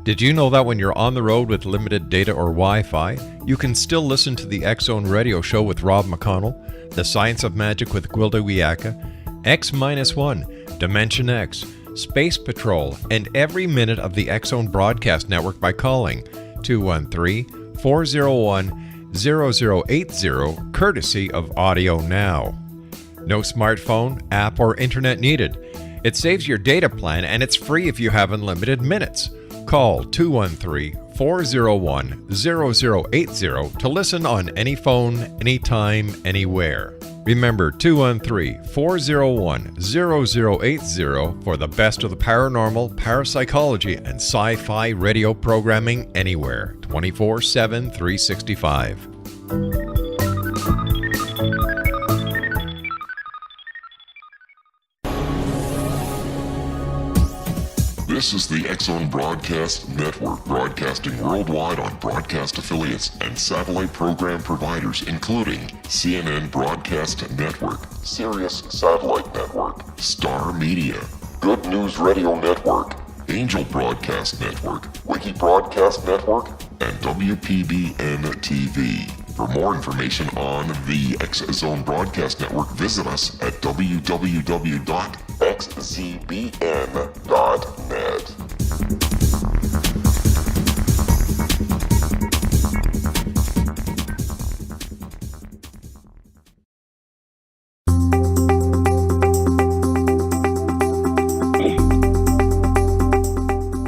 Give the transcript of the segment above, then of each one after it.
Did you know that when you're on the road with limited data or Wi-Fi, you can still listen to the X-Zone Radio Show with Rob McConnell, The Science of Magic with Gwilda Wiyaka, X-1, Dimension X, Space Patrol, and every minute of the X-Zone Broadcast Network by calling 213-401-0080, courtesy of Audio Now. No smartphone, app, or internet needed. It saves your data plan and it's free if you have unlimited minutes. Call 213-401-0080 to listen on any phone, anytime, anywhere. Remember 213-401-0080 for the best of the paranormal, parapsychology, and sci-fi radio programming anywhere, 24/7, 365. This is the X-Zone Broadcast Network, broadcasting worldwide on broadcast affiliates and satellite program providers, including CNN Broadcast Network, Sirius Satellite Network, Star Media, Good News Radio Network, Angel Broadcast Network, Wiki Broadcast Network, and WPBN TV. For more information on the X-Zone Broadcast Network, visit us at www.xzbn.net.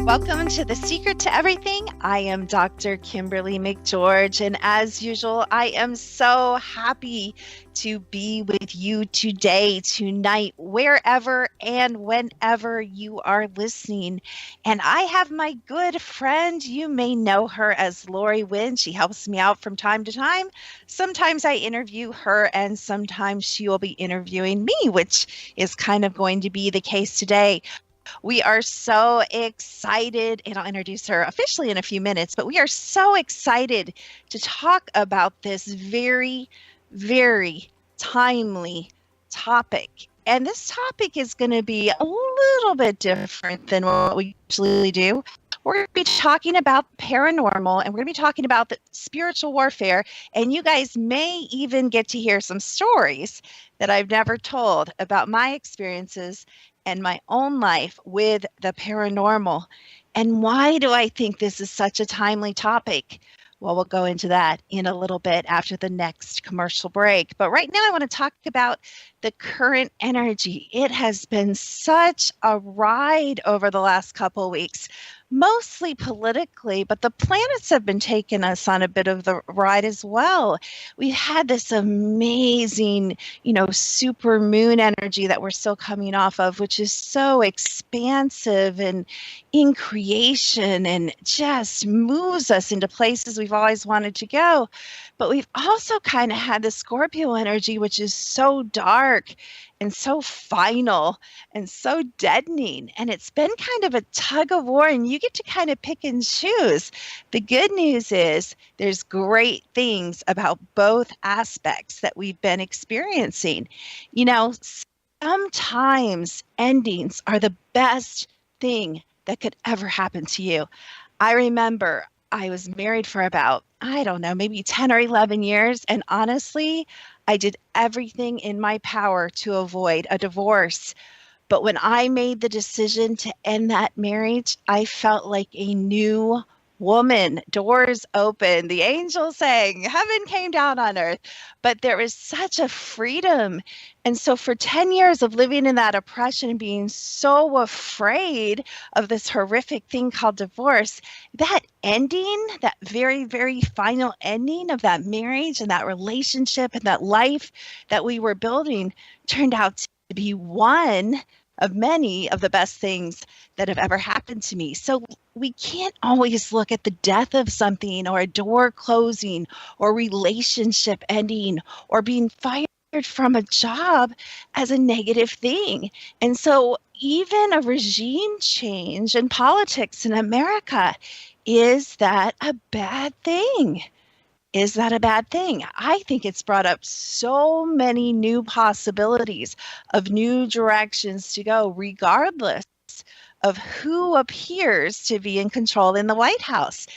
Welcome to The Secret to Everything. I am Dr. Kimberly McGeorge, and as usual, I am so happy to be with you today, tonight, wherever and whenever you are listening. And I have my good friend, you may know her as Lori Wynn. She helps me out from time to time. Sometimes I interview her, and sometimes she will be interviewing me, which is kind of going to be the case today. We are so excited, and I'll introduce her officially in a few minutes, but we are so excited to talk about this very, very timely topic. And this topic is going to be a little bit different than what we usually do. We're going to be talking about paranormal, and we're going to be talking about the spiritual warfare, and you guys may even get to hear some stories that I've never told about my experiences and my own life with the paranormal. And why do I think this is such a timely topic? Well, we'll go into that in a little bit after the next commercial break. But right now I want to talk about the current energy. It has been such a ride over the last couple of weeks, mostly politically, but the planets have been taking us on a bit of the ride as well. We've had this amazing, super moon energy that we're still coming off of, which is so expansive and in creation and just moves us into places we've always wanted to go. But we've also kind of had the Scorpio energy, which is so dark and so final and so deadening. And it's been kind of a tug of war, and you get to kind of pick and choose. The good news is there's great things about both aspects that we've been experiencing. Sometimes endings are the best thing that could ever happen to you. I remember I was married for about, maybe 10 or 11 years. And honestly, I did everything in my power to avoid a divorce. But when I made the decision to end that marriage, I felt like a new woman. Doors opened, the angels sang, heaven came down on earth. But there was such a freedom. And so for 10 years of living in that oppression and being so afraid of this horrific thing called divorce, that ending, that very, very final ending of that marriage and that relationship and that life that we were building turned out to be one of many of the best things that have ever happened to me. So we can't always look at the death of something or a door closing or relationship ending or being fired from a job as a negative thing. And so even a regime change in politics in America, is that a bad thing? Is that a bad thing? I think it's brought up so many new possibilities of new directions to go, regardless of who appears to be in control in the White House.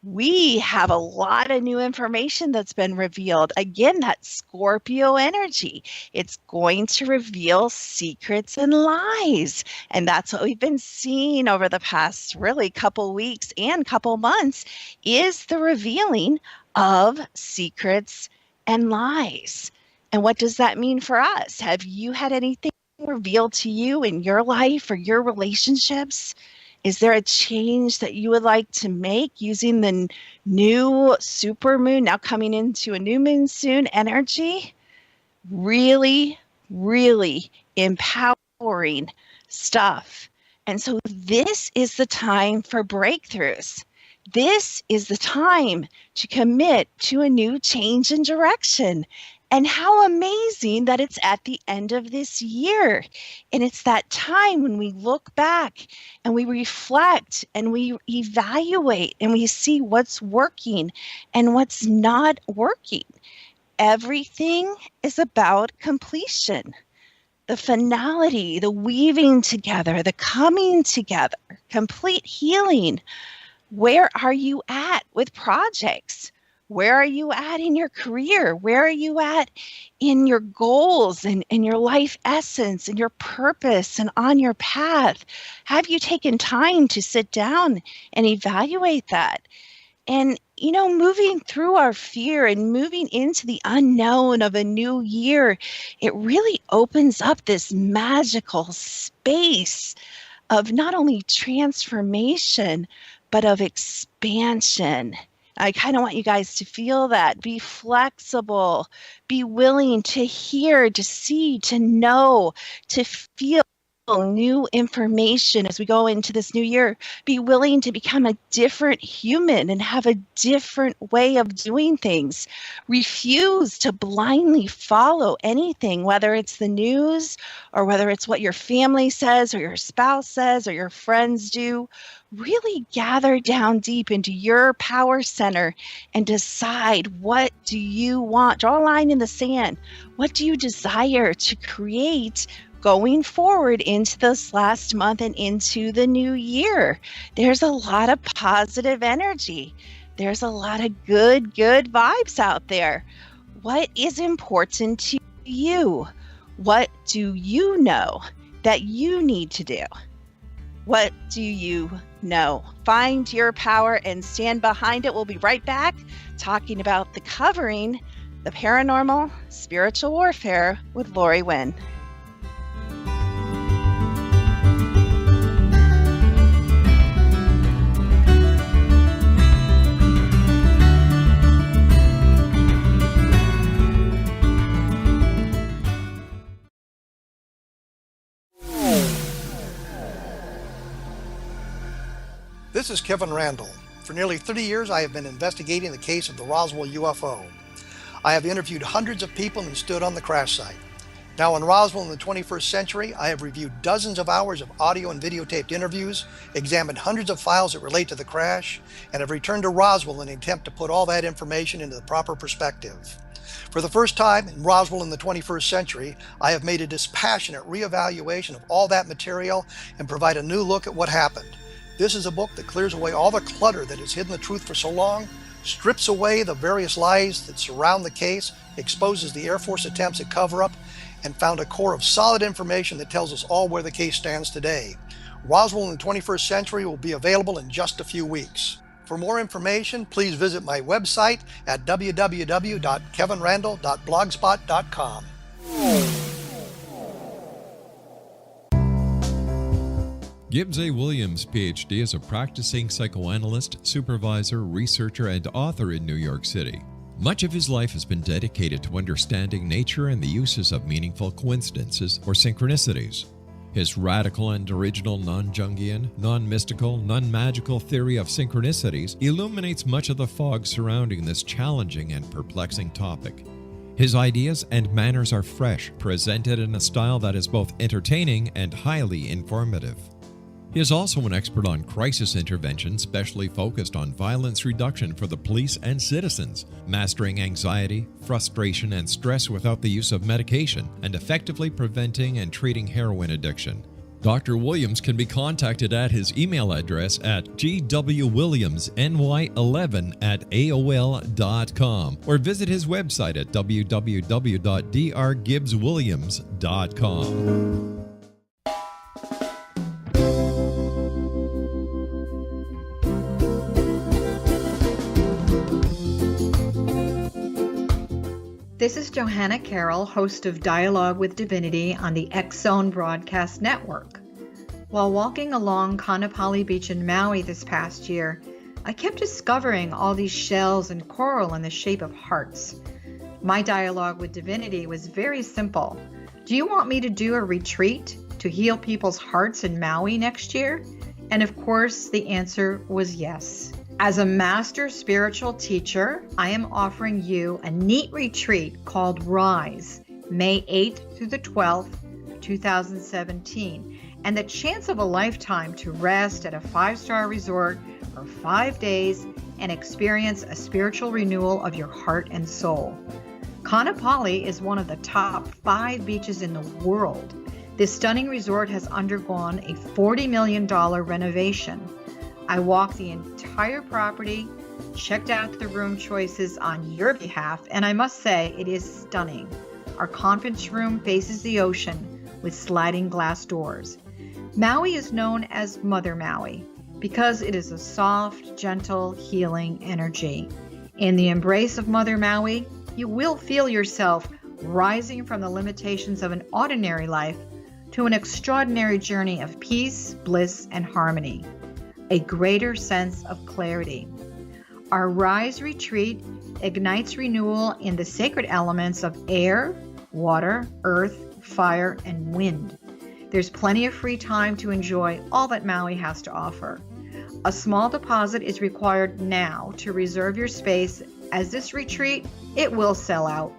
We have a lot of new information that's been revealed. Again, that Scorpio energy. It's going to reveal secrets and lies. And that's what we've been seeing over the past really couple weeks and couple months is the revealing of secrets and lies. And what does that mean for us? Have you had anything revealed to you in your life or your relationships? Is there a change that you would like to make using the new supermoon now coming into a new moon soon energy? Really, really empowering stuff. And so this is the time for breakthroughs. This is the time to commit to a new change in direction. And how amazing that it's at the end of this year. And it's that time when we look back and we reflect and we evaluate and we see what's working and what's not working. Everything is about completion. The finality, the weaving together, the coming together, complete healing. Where are you at with projects? Where are you at in your career? Where are you at in your goals and your life essence and your purpose and on your path? Have you taken time to sit down and evaluate that? And, moving through our fear and moving into the unknown of a new year, it really opens up this magical space of not only transformation, but of expansion. I kind of want you guys to feel that. Be flexible, be willing to hear, to see, to know, to feel new information as we go into this new year. Be willing to become a different human and have a different way of doing things. Refuse to blindly follow anything, whether it's the news or whether it's what your family says or your spouse says or your friends do. Really gather down deep into your power center and decide, what do you want? Draw a line in the sand. What do you desire to create going forward into this last month and into the new year? There's a lot of positive energy. There's a lot of good vibes out there. What is important to you? What do you know that you need to do? What do you know? Find your power and stand behind it. We'll be right back talking about the covering, the paranormal, spiritual warfare with Lori Wynn. This is Kevin Randall. For nearly 30 years, I have been investigating the case of the Roswell UFO. I have interviewed hundreds of people and stood on the crash site. Now in Roswell in the 21st century, I have reviewed dozens of hours of audio and videotaped interviews, examined hundreds of files that relate to the crash, and have returned to Roswell in an attempt to put all that information into the proper perspective. For the first time in Roswell in the 21st century, I have made a dispassionate reevaluation of all that material and provide a new look at what happened. This is a book that clears away all the clutter that has hidden the truth for so long, strips away the various lies that surround the case, exposes the Air Force attempts at cover-up, and found a core of solid information that tells us all where the case stands today. Roswell in the 21st century will be available in just a few weeks. For more information, please visit my website at www.kevinrandall.blogspot.com. Gibbs A. Williams, Ph.D., is a practicing psychoanalyst, supervisor, researcher, and author in New York City. Much of his life has been dedicated to understanding nature and the uses of meaningful coincidences or synchronicities. His radical and original non-Jungian, non-mystical, non-magical theory of synchronicities illuminates much of the fog surrounding this challenging and perplexing topic. His ideas and manners are fresh, presented in a style that is both entertaining and highly informative. He is also an expert on crisis intervention, specially focused on violence reduction for the police and citizens, mastering anxiety, frustration, and stress without the use of medication, and effectively preventing and treating heroin addiction. Dr. Williams can be contacted at his email address at gwwilliamsny11@aol.com or visit his website at www.drgibbswilliams.com. This is Johanna Carroll, host of Dialogue with Divinity on the X-Zone Broadcast Network. While walking along Kaanapali Beach in Maui this past year, I kept discovering all these shells and coral in the shape of hearts. My dialogue with Divinity was very simple. Do you want me to do a retreat to heal people's hearts in Maui next year? And of course, the answer was yes. As a master spiritual teacher, I am offering you a neat retreat called Rise, May 8th through the 12th, 2017, and the chance of a lifetime to rest at a 5-star resort for 5 days and experience a spiritual renewal of your heart and soul. Kaanapali is one of the top 5 beaches in the world. This stunning resort has undergone a $40 million renovation. I walked the entire property, checked out the room choices on your behalf, and I must say it is stunning. Our conference room faces the ocean with sliding glass doors. Maui is known as Mother Maui because it is a soft, gentle, healing energy. In the embrace of Mother Maui, you will feel yourself rising from the limitations of an ordinary life to an extraordinary journey of peace, bliss, and harmony. A greater sense of clarity. Our Rise retreat ignites renewal in the sacred elements of air, water, earth, fire, and wind. There's plenty of free time to enjoy all that Maui has to offer. A small deposit is required now to reserve your space, as this retreat, it will sell out.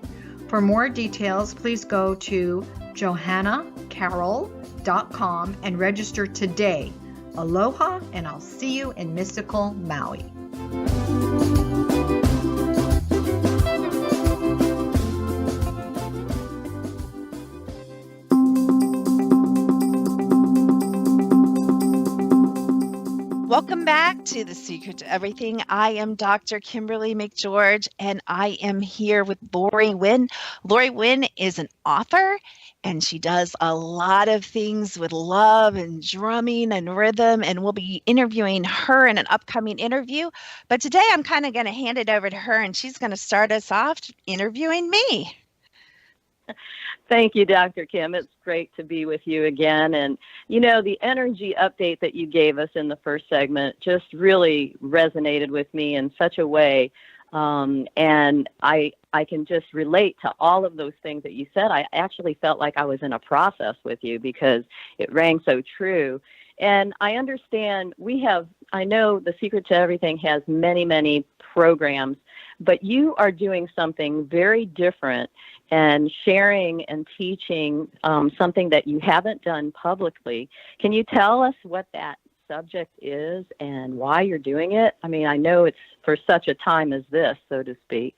For more details, please go to johannacarroll.com and register today. Aloha, and I'll see you in mystical Maui. Welcome back to The Secret to Everything. I am Dr. Kimberly McGeorge, and I am here with Lori Wynn. Lori Wynn is an author, and she does a lot of things with love and drumming and rhythm, and we'll be interviewing her in an upcoming interview. But today I'm kind of going to hand it over to her, and she's going to start us off interviewing me. Thank you, Dr. Kim. It's great to be with you again. And, you know, the energy update that you gave us in the first segment just really resonated with me in such a way. And I can just relate to all of those things that you said. I actually felt like I was in a process with you because it rang so true. And I understand I know The Secret to Everything has many, many programs, but you are doing something very different and sharing and teaching something that you haven't done publicly. Can you tell us what that subject is and why you're doing it? I mean, I know it's for such a time as this, so to speak.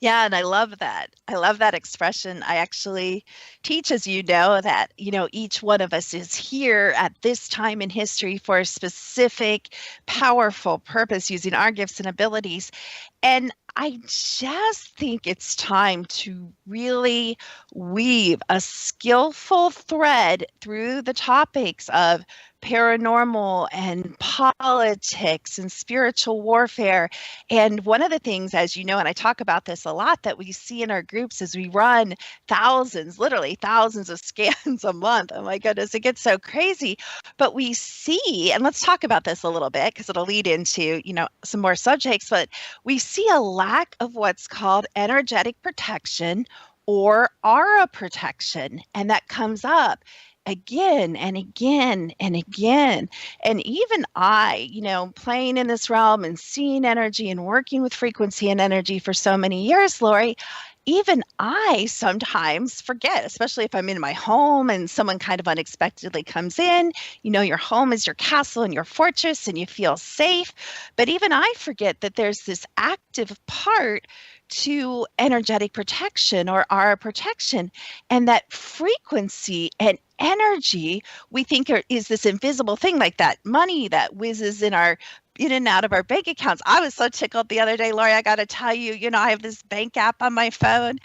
Yeah, and I love that. I love that expression. I actually teach, as you know, that, each one of us is here at this time in history for a specific, powerful purpose using our gifts and abilities. And I just think it's time to really weave a skillful thread through the topics of paranormal and politics and spiritual warfare. And one of the things, as you know, and I talk about this a lot, that we see in our groups is we run literally thousands of scans a month. Oh my goodness, it gets so crazy. But we see, and let's talk about this a little bit because it'll lead into, some more subjects, but we see a lack of what's called energetic protection or aura protection. And that comes up again and again and again. And even I, playing in this realm and seeing energy and working with frequency and energy for so many years, Lori, even I sometimes forget, especially if I'm in my home and someone kind of unexpectedly comes in. Your home is your castle and your fortress and you feel safe. But even I forget that there's this active part to energetic protection or aura protection, and that frequency and energy we think is this invisible thing, like that money that whizzes in and out of our bank accounts. I was so tickled the other day, Lori, I got to tell you, I have this bank app on my phone,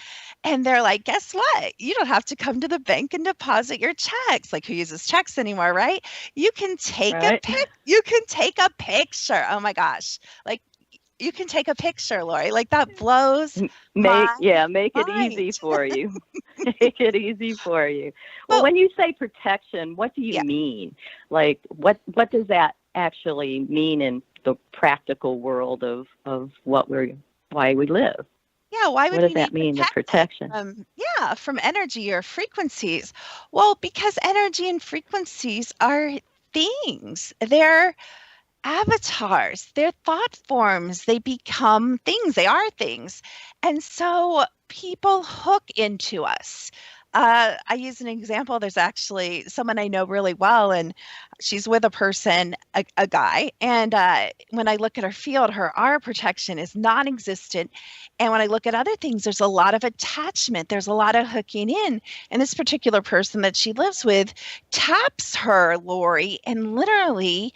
and they're like, guess what? You don't have to come to the bank and deposit your checks. Like, who uses checks anymore, right? You can take Right. you can take a picture. Oh my gosh. Like, you can take a picture, Lori. Like, that blows Make it mind. easy for you. Make it easy for you. Well, Well, when you say protection, what do you Yeah. mean? Like, what does that actually mean in the practical world of why we live? Yeah, why would What does we that need mean, the protection? from energy or frequencies? Well, because energy and frequencies are things. They're avatars, they're thought forms, they become things, they are things. And so people hook into us. I use an example. There's actually someone I know really well, and she's with a person, a guy. And when I look at her field, her aura protection is non existent. And when I look at other things, there's a lot of attachment, there's a lot of hooking in. And this particular person that she lives with taps her, Lori, and literally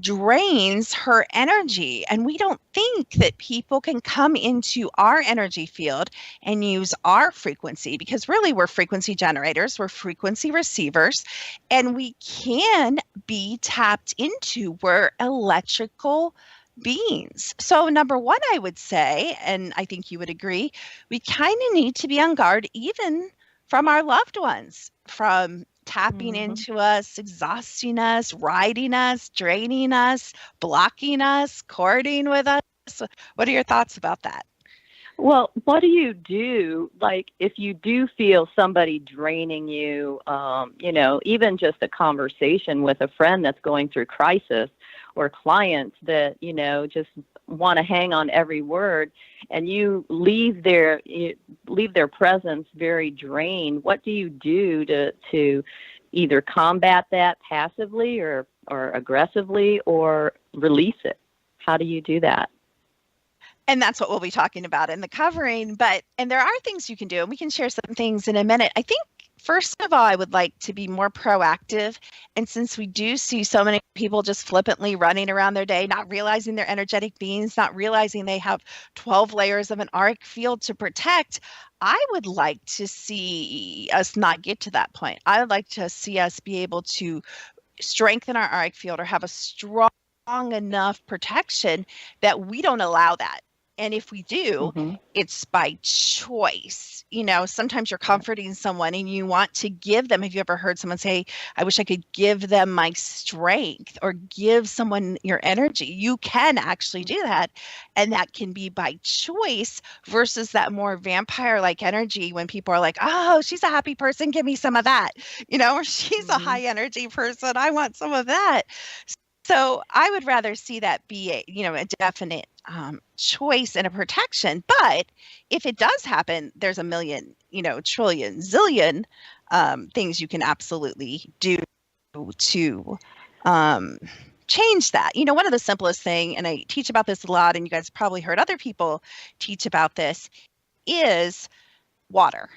drains her energy. And we don't think that people can come into our energy field and use our frequency, because really we're frequency generators, we're frequency receivers, and we can be tapped into. We're electrical beings. So number one, I would say, and I think you would agree, we kind of need to be on guard even from our loved ones, from tapping into us, exhausting us, riding us, draining us, blocking us, cording with us. What are your thoughts about that? Well, what do you do, like, if you do feel somebody draining you, even just a conversation with a friend that's going through crisis, or clients that, just want to hang on every word, and you leave their presence very drained? What do you do to either combat that passively or aggressively, or release it? How do you do that? And that's what we'll be talking about in the covering. And there are things you can do, and we can share some things in a minute. I think, first of all, I would like to be more proactive. And since we do see so many people just flippantly running around their day, not realizing they're energetic beings, not realizing they have 12 layers of an auric field to protect, I would like to see us not get to that point. I would like to see us be able to strengthen our auric field, or have a strong enough protection that we don't allow that. And if we do, it's by choice. Sometimes you're comforting someone and you want to give them. Have you ever heard someone say, I wish I could give them my strength, or give someone your energy? You can actually do that. And that can be by choice, versus that more vampire-like energy when people are like, oh, she's a happy person, give me some of that. Or she's a high energy person, I want some of that. So I would rather see that be a definite choice and a protection. But if it does happen, there's a million, trillion, zillion things you can absolutely do to change that. One of the simplest thing, and I teach about this a lot, and you guys probably heard other people teach about this, is water.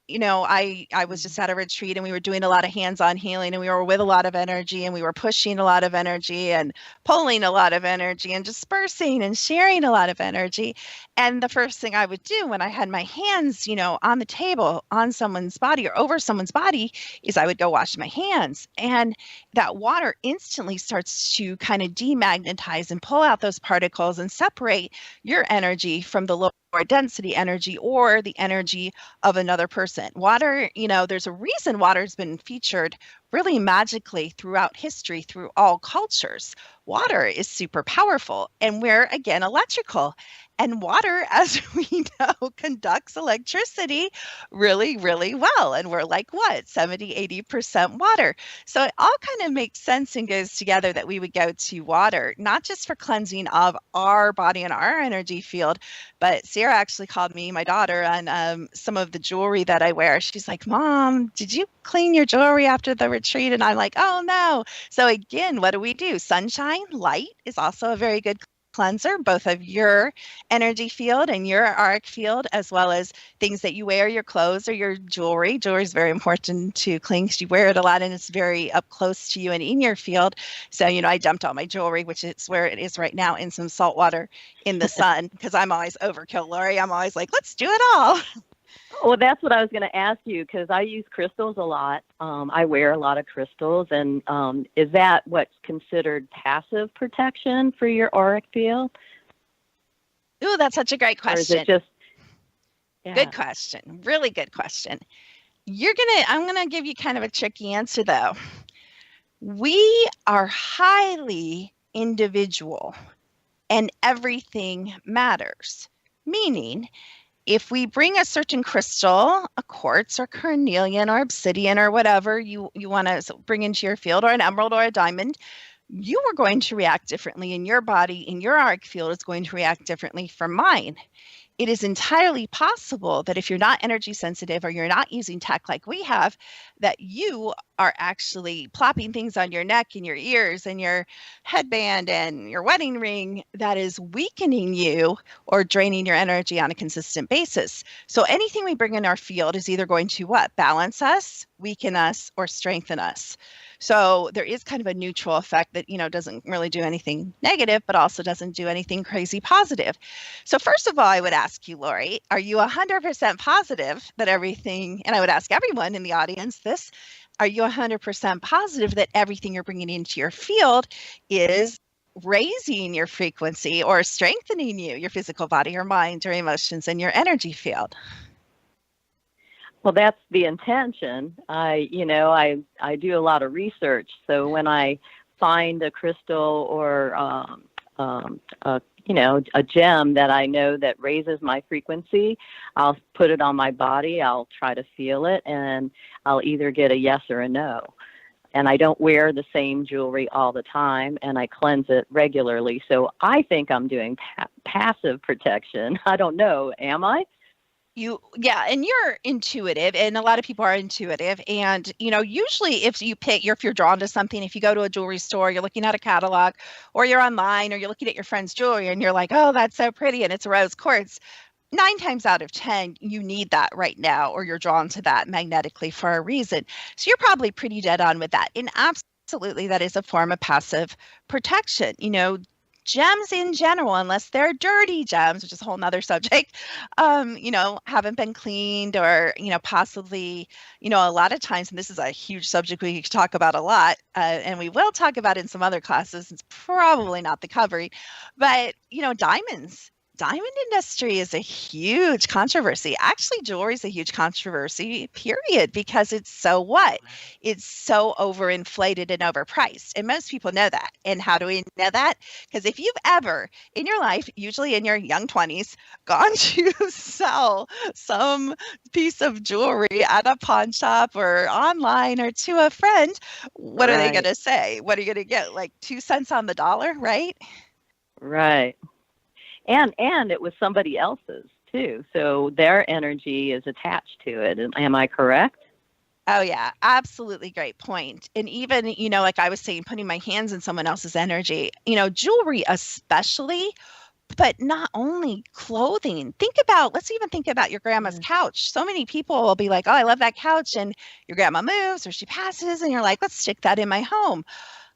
I was just at a retreat, and we were doing a lot of hands-on healing, and we were with a lot of energy, and we were pushing a lot of energy and pulling a lot of energy and dispersing and sharing a lot of energy. And the first thing I would do when I had my hands, on the table, on someone's body or over someone's body, is I would go wash my hands. And that water instantly starts to kind of demagnetize and pull out those particles and separate your energy from the lower density energy, or the energy of another person. Water, there's a reason water's been featured really magically throughout history, through all cultures. Water is super powerful, and we're, again, electrical. And water, as we know, conducts electricity really, really well. And we're like, 70, 80% water. So it all kind of makes sense and goes together that we would go to water, not just for cleansing of our body and our energy field, but Sarah actually called me, my daughter, on some of the jewelry that I wear. She's like, Mom, did you clean your jewelry after the retreat? And I'm like, oh, no. So again, what do? Sunshine, light is also a very good cleanser, both of your energy field and your auric field, as well as things that you wear, your clothes or your jewelry. Jewelry is very important to clean because you wear it a lot and it's very up close to you and in your field. So, I dumped all my jewelry, which is where it is right now, in some salt water in the sun, because I'm always overkill, Lori. I'm always like, let's do it all. Well, that's what I was going to ask you, because I use crystals a lot. I wear a lot of crystals. And is that what's considered passive protection for your auric field? Ooh, that's such a great question. Or is it just... Yeah. Good question. Really good question. I'm going to give you kind of a tricky answer, though. We are highly individual and everything matters. Meaning, if we bring a certain crystal, a quartz or carnelian or obsidian or whatever you want to bring into your field, or an emerald or a diamond, you are going to react differently in your body, in your auric field is going to react differently from mine. It is entirely possible that if you're not energy sensitive or you're not using tech like we have, that you are actually plopping things on your neck and your ears and your headband and your wedding ring that is weakening you or draining your energy on a consistent basis. So anything we bring in our field is either going to what? Balance us, weaken us, or strengthen us. So there is kind of a neutral effect that, doesn't really do anything negative, but also doesn't do anything crazy positive. So first of all, I would ask you, Lori, are you 100% positive that everything, and I would ask everyone in the audience this, are you 100% positive that everything you're bringing into your field is raising your frequency or strengthening you, your physical body, your mind, your emotions, and your energy field? Well, that's the intention. I do a lot of research. So when I find a crystal or, a gem that I know that raises my frequency, I'll put it on my body. I'll try to feel it, and I'll either get a yes or a no. And I don't wear the same jewelry all the time, and I cleanse it regularly. So I think I'm doing passive protection. I don't know. Am I? And you're intuitive, and a lot of people are intuitive. And, usually if you're drawn to something, if you go to a jewelry store, you're looking at a catalog, or you're online, or you're looking at your friend's jewelry and you're like, oh, that's so pretty, and it's rose quartz. 9 times out of 10, you need that right now, or you're drawn to that magnetically for a reason. So you're probably pretty dead on with that. And absolutely, that is a form of passive protection. Gems in general, unless they're dirty gems, which is a whole nother subject, haven't been cleaned or, possibly, a lot of times, and this is a huge subject we could talk about a lot, and we will talk about in some other classes. It's probably not the covering, but, diamonds. Diamond industry is a huge controversy. Actually, jewelry is a huge controversy, period, because it's so what? It's so overinflated and overpriced. And most people know that. And how do we know that? Because if you've ever in your life, usually in your young 20s, gone to sell some piece of jewelry at a pawn shop or online or to a friend, what are they going to say? What are you going to get? Like 2 cents on the dollar, right? Right. And it was somebody else's too. So their energy is attached to it. Am I correct? Oh, yeah, absolutely. Great point. And even, like I was saying, putting my hands in someone else's energy, jewelry especially, but not only clothing. Let's even think about your grandma's couch. So many people will be like, oh, I love that couch. And your grandma moves or she passes and you're like, let's stick that in my home.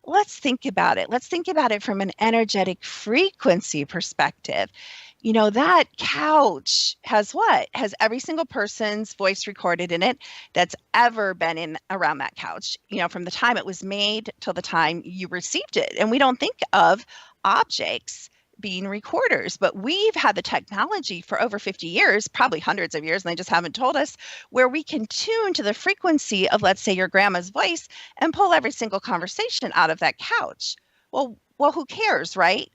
Let's think about it. Let's think about it from an energetic frequency perspective. That couch has what? Has every single person's voice recorded in it that's ever been in around that couch, from the time it was made till the time you received it. And we don't think of objects being recorders, but we've had the technology for over 50 years, probably hundreds of years, and they just haven't told us, where we can tune to the frequency of, let's say, your grandma's voice and pull every single conversation out of that couch. Well, who cares, right?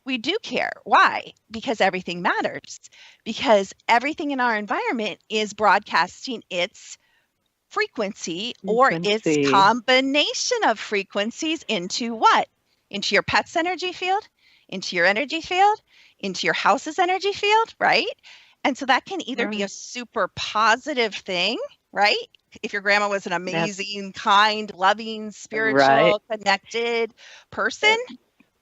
We do care. Why? Because everything matters. Because everything in our environment is broadcasting its frequency or its combination of frequencies into what? Into your pet's energy field, into your energy field, into your house's energy field, right? And so that can either be a super positive thing, right? If your grandma was an amazing, kind, loving, spiritual, connected person,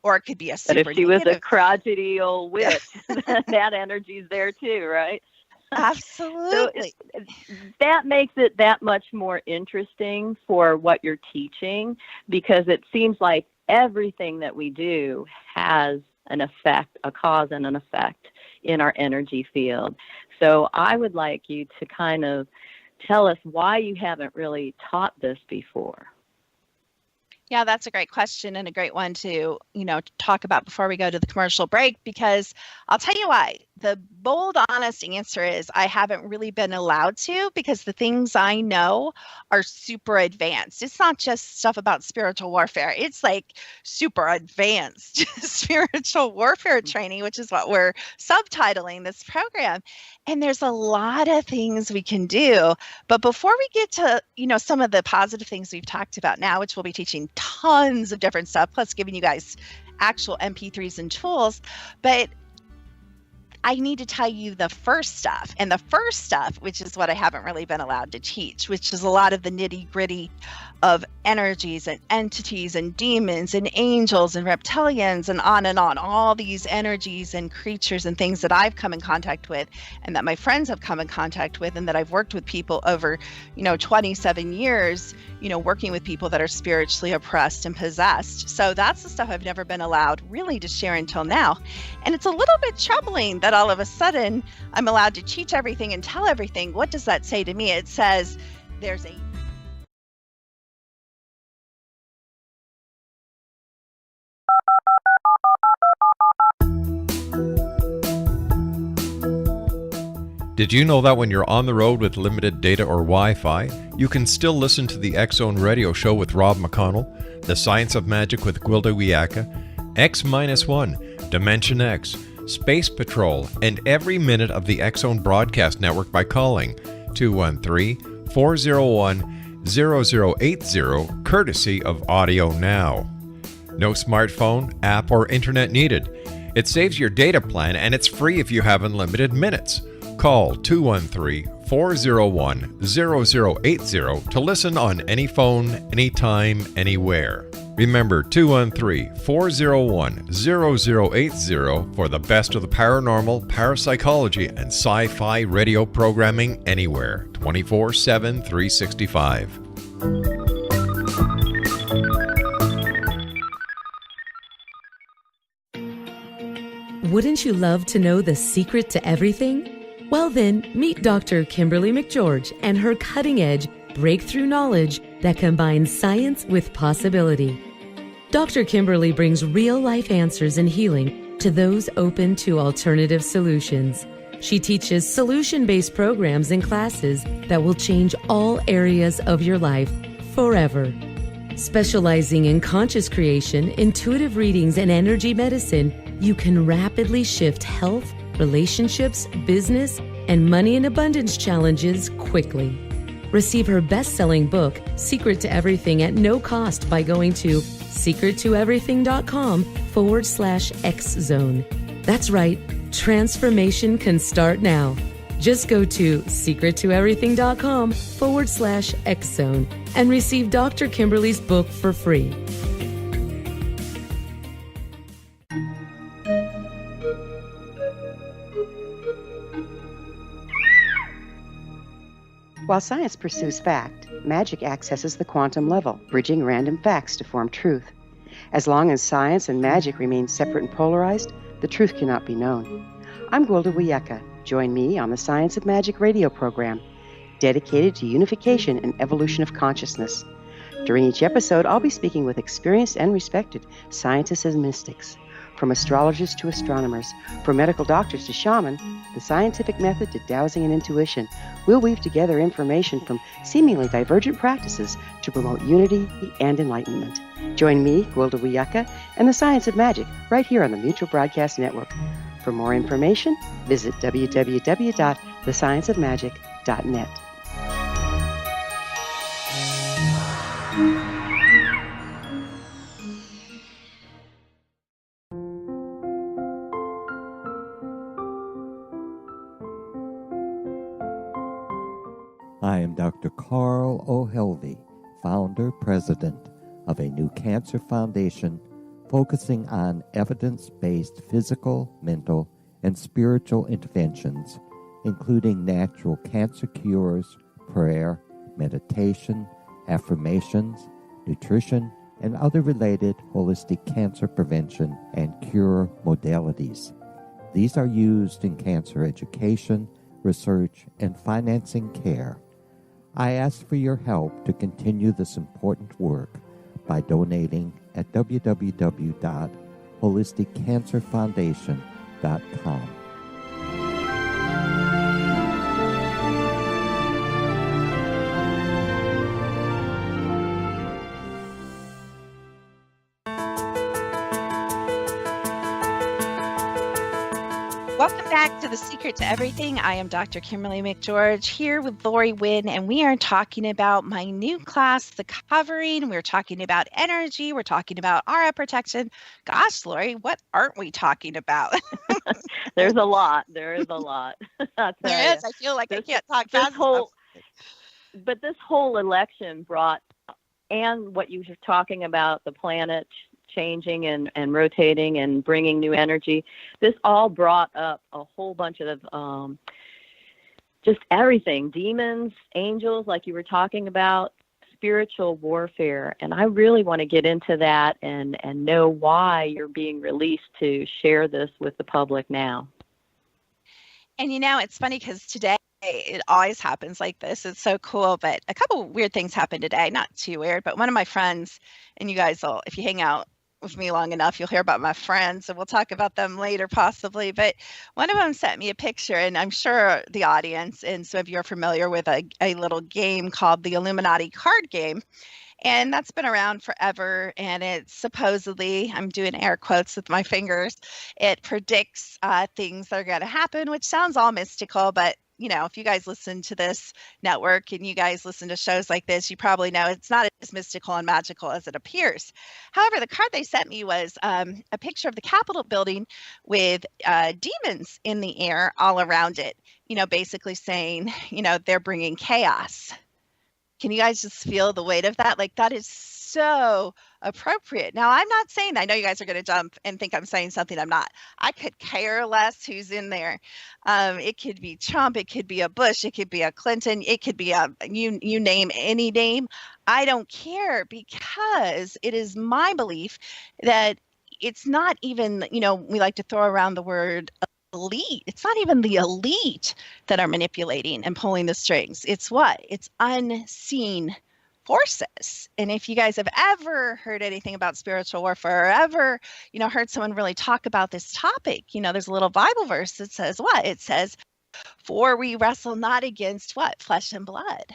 or it could be a But super if she was a negative. crotchety old witch, that energy's there too, right? Absolutely. So that makes it that much more interesting for what you're teaching, because it seems like everything that we do has an effect, a cause and an effect in our energy field. So I would like you to kind of tell us why you haven't really taught this before. Yeah, that's a great question and a great one to, talk about before we go to the commercial break, because I'll tell you why. The bold, honest answer is I haven't really been allowed to, because the things I know are super advanced. It's not just stuff about spiritual warfare. It's like super advanced spiritual warfare training, which is what we're subtitling this program. And there's a lot of things we can do. But before we get to, some of the positive things we've talked about now, which we'll be teaching tons of different stuff, plus giving you guys actual MP3s and tools, but I need to tell you the first stuff. And the first stuff, which is what I haven't really been allowed to teach, which is a lot of the nitty-gritty of energies and entities and demons and angels and reptilians and on, all these energies and creatures and things that I've come in contact with and that my friends have come in contact with and that I've worked with people over, 27 years, working with people that are spiritually oppressed and possessed. So that's the stuff I've never been allowed really to share until now. And it's a little bit troubling that all of a sudden I'm allowed to teach everything and tell everything. What does that say to me? It says there's a Did you know that when you're on the road with limited data or Wi-Fi, you can still listen to the X-Zone Radio Show with Rob McConnell, The Science of Magic with Gwilda Wiyaka, X-1, Dimension X, Space Patrol, and every minute of the X-Zone Broadcast Network by calling 213-401-0080, courtesy of Audio Now. No smartphone, app, or internet needed. It saves your data plan and it's free if you have unlimited minutes. Call 213-401-0080 to listen on any phone, anytime, anywhere. Remember 213-401-0080 for the best of the paranormal, parapsychology, and sci-fi radio programming anywhere, 24/7, 365. Wouldn't you love to know the secret to everything? Well then, meet Dr. Kimberly McGeorge and her cutting-edge breakthrough knowledge that combines science with possibility. Dr. Kimberly brings real-life answers and healing to those open to alternative solutions. She teaches solution-based programs and classes that will change all areas of your life forever. Specializing in conscious creation, intuitive readings, and energy medicine, you can rapidly shift health, relationships, business, and money and abundance challenges quickly. Receive her best-selling book, Secret to Everything, at no cost by going to secrettoeverything.com/X-Zone. That's right, transformation can start now. Just go to secrettoeverything.com/X-Zone and receive Dr. Kimberly's book for free. While science pursues fact, magic accesses the quantum level, bridging random facts to form truth. As long as science and magic remain separate and polarized, the truth cannot be known. I'm Gwilda Wiyaka. Join me on the Science of Magic radio program, dedicated to unification and evolution of consciousness. During each episode, I'll be speaking with experienced and respected scientists and mystics. From astrologers to astronomers, from medical doctors to shaman, the scientific method to dowsing and intuition, we'll weave together information from seemingly divergent practices to promote unity and enlightenment. Join me, Gwilda Wiyaka, and the Science of Magic right here on the Mutual Broadcast Network. For more information, visit www.thescienceofmagic.net. I am Dr. Carl O. Helvey, founder, president of a new cancer foundation focusing on evidence-based physical, mental, and spiritual interventions, including natural cancer cures, prayer, meditation, affirmations, nutrition, and other related holistic cancer prevention and cure modalities. These are used in cancer education, research, and financing care. I ask for your help to continue this important work by donating at www.holisticcancerfoundation.com. Welcome back to The Secret to Everything. I am Dr. Kimberly McGeorge here with Lori Wynn, and we are talking about my new class, The Covering. We're talking about energy. We're talking about aura protection. Gosh, Lori, what aren't we talking about? There's a lot. There is a lot. There is. I feel like I can't talk fast enough. But this whole election brought, and what you were talking about, the planet changing and rotating and bringing new energy, this all brought up a whole bunch of just everything, demons, angels, like you were talking about, spiritual warfare. And I really want to get into that and know why you're being released to share this with the public now. And it's funny because today, it always happens like this. It's so cool. But a couple weird things happened today. Not too weird, but one of my friends, and you guys will, if you hang out with me long enough, you'll hear about my friends, and we'll talk about them later possibly. But one of them sent me a picture, and I'm sure the audience and some of you are familiar with a little game called the Illuminati card game. And that's been around forever. And it's supposedly, I'm doing air quotes with my fingers, it predicts things that are going to happen, which sounds all mystical, but if you guys listen to this network and you guys listen to shows like this, you probably know it's not as mystical and magical as it appears. However, the card they sent me was a picture of the Capitol building with demons in the air all around it, basically saying, they're bringing chaos. Can you guys just feel the weight of that? Like, that is so appropriate. Now, I'm not saying, I know you guys are going to jump and think I'm saying something I'm not. I could care less who's in there. It could be Trump, it could be a Bush, it could be a Clinton, it could be you name any name. I don't care, because it is my belief that it's not even, we like to throw around the word elite. It's not even the elite that are manipulating and pulling the strings. It's what? It's unseen forces. And if you guys have ever heard anything about spiritual warfare, or ever, heard someone really talk about this topic, there's a little Bible verse that says what? It says, for we wrestle not against what? Flesh and blood,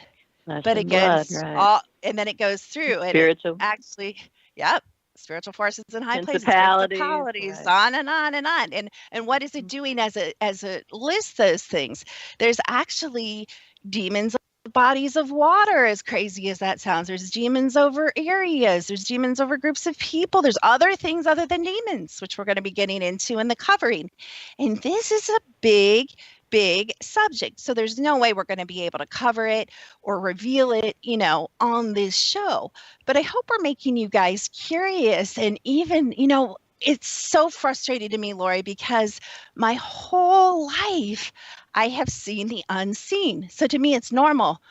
but against right. all, and then it goes through and spiritual. Actually, yep. Spiritual forces in high places, principalities, right. On and on and on. And what is it doing as it lists those things? There's actually demons, bodies of water, as crazy as that sounds. There's demons over areas. There's demons over groups of people. There's other things other than demons, which we're going to be getting into in the covering. And this is a big subject. So there's no way we're going to be able to cover it or reveal it, on this show. But I hope we're making you guys curious. And even, it's so frustrating to me, Lori, because my whole life I have seen the unseen. So to me, it's normal.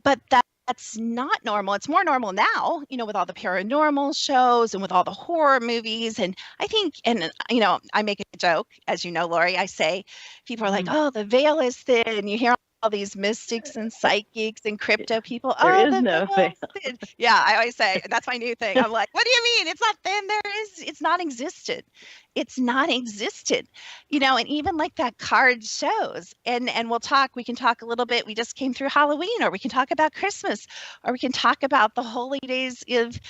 But that's not normal. It's more normal now, with all the paranormal shows and with all the horror movies. And I think, I make a joke, as you know, Lori, I say, people are like, oh, the veil is thin. And you hear all these mystics and psychics and crypto people. There is no veil. Yeah, I always say, that's my new thing. I'm like, what do you mean? It's not thin. It's non-existent. It's non-existent, and even like that card shows, and we can talk a little bit. We just came through Halloween, or we can talk about Christmas, or we can talk about the holy days of,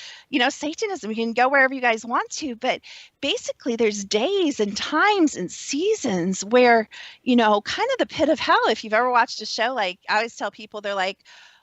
Satanism. We can go wherever you guys want to, but basically there's days and times and seasons where, kind of the pit of hell. If you've ever watched a show, like I always tell people, they're like,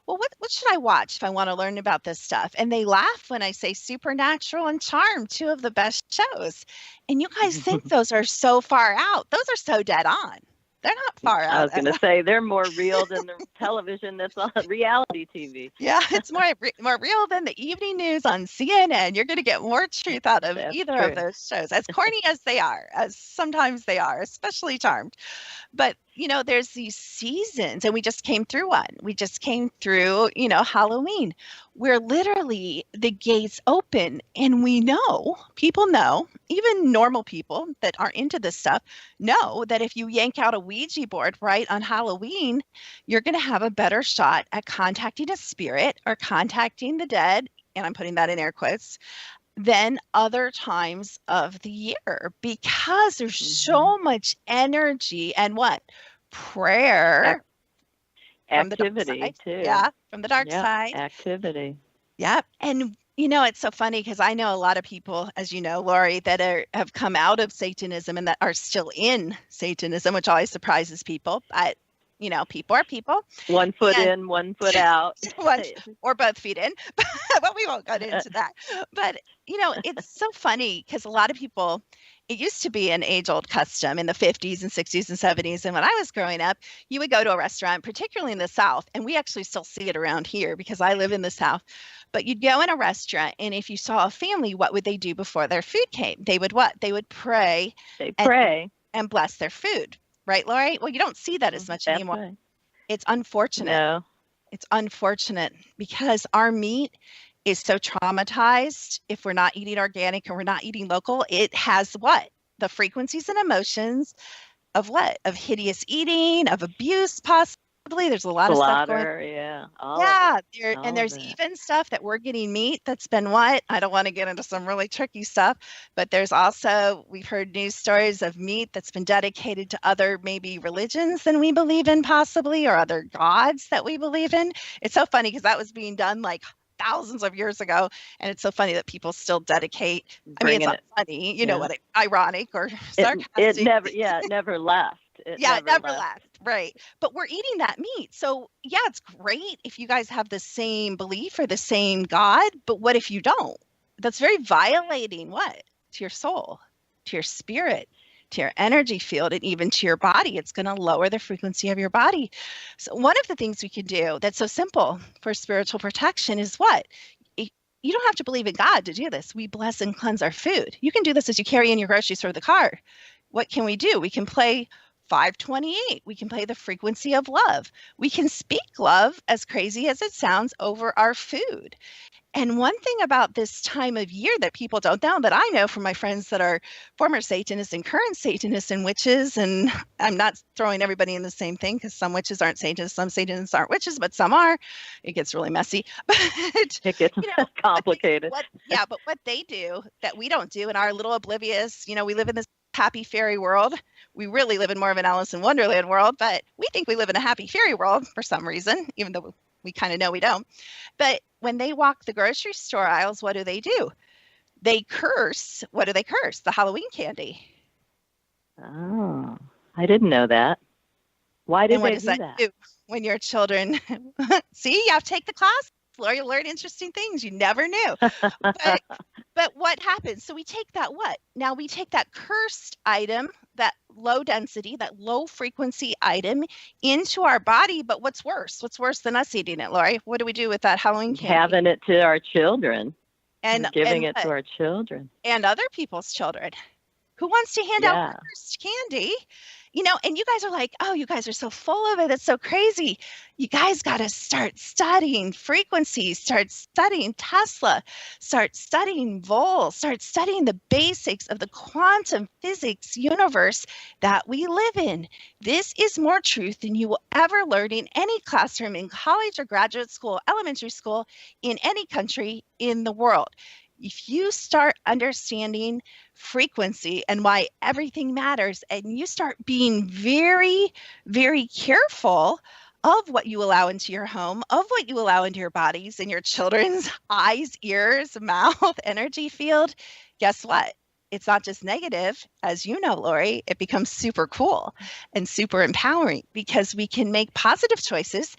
well, what should I watch if I want to learn about this stuff? And they laugh when I say Supernatural and Charm, two of the best shows. And you guys think those are so far out. Those are so dead on. They're not far out. I was going to say they're more real than the television that's on reality TV. Yeah, it's more real than the evening news on CNN. You're going to get more truth out of either of those shows, as corny as they are, as sometimes they are, especially Charmed. But, there's these seasons, and we just came through one. We just came through, Halloween, where literally the gates open, and people know, even normal people that aren't into this stuff know that if you yank out a Ouija board right on Halloween, you're going to have a better shot at contacting a spirit or contacting the dead, and I'm putting that in air quotes, than other times of the year, because there's so much energy and prayer, activity too. Yeah, from the dark side. Activity. Yep. And it's so funny because I know a lot of people, as you know, Lori, that have come out of Satanism and that are still in Satanism, which always surprises people. But people are people. One foot in, 1 foot out. Or both feet in, but we won't get into that. But, it's so funny because a lot of people, it used to be an age-old custom in the 50s and 60s and 70s. And when I was growing up, you would go to a restaurant, particularly in the South, and we actually still see it around here because I live in the South. But you'd go in a restaurant, and if you saw a family, what would they do before their food came? They would what? They would pray. They pray. And bless their food. Right, Lori? Well, you don't see that as much anymore. Right. It's unfortunate. No. It's unfortunate because our meat is so traumatized. If we're not eating organic and we're not eating local, it has the frequencies and emotions of of hideous eating, of abuse, possibly. There's a lot of stuff going on. There's even stuff that we're getting meat that's been I don't want to get into some really tricky stuff, but there's also, we've heard news stories of meat that's been dedicated to other maybe religions than we believe in possibly, or other gods that we believe in. It's so funny because that was being done thousands of years ago, and it's so funny that people still dedicate. I mean, it's not funny, ironic or sarcastic. It never left. It never left. Right. But we're eating that meat. So it's great if you guys have the same belief or the same God, but what if you don't? That's very violating to your soul, to your spirit, to your energy field, and even to your body. It's going to lower the frequency of your body. So one of the things we can do that's so simple for spiritual protection is you don't have to believe in God to do this. We bless and cleanse our food. You can do this as you carry in your groceries or the car. What can we do? We can play 528. We can play the frequency of love. We can speak love, as crazy as it sounds, over our food. And one thing about this time of year that people don't know, that I know from my friends that are former Satanists and current Satanists and witches, and I'm not throwing everybody in the same thing because some witches aren't Satanists, some Satanists aren't witches, but some are. It gets really messy. But it gets complicated. But what they do that we don't do in our little oblivious, we live in this happy fairy world. We really live in more of an Alice in Wonderland world, but we think we live in a happy fairy world for some reason, even though we kind of know we don't. But when they walk the grocery store aisles, what do? They curse. What do they curse? The Halloween candy. Oh, I didn't know that. Why did they do that? When your children, see, you have to take the class. You learn interesting things you never knew. But what happens? So we take that Now we take that cursed item, that low density, that low frequency item into our body. But what's worse? What's worse than us eating it, Lori? What do we do with that Halloween candy? Having it to our children. And giving it to our children. And other people's children. Who wants to hand out cursed candy? And you guys are like, oh, you guys are so full of it. It's so crazy. You guys got to start studying frequencies, start studying Tesla, start studying Vol, start studying the basics of the quantum physics universe that we live in. This is more truth than you will ever learn in any classroom, in college or graduate school, elementary school, in any country in the world. If you start understanding frequency and why everything matters, and you start being very, very careful of what you allow into your home, of what you allow into your bodies and your children's eyes, ears, mouth, energy field, guess what? It's not just negative, as you know, Lori, it becomes super cool and super empowering because we can make positive choices.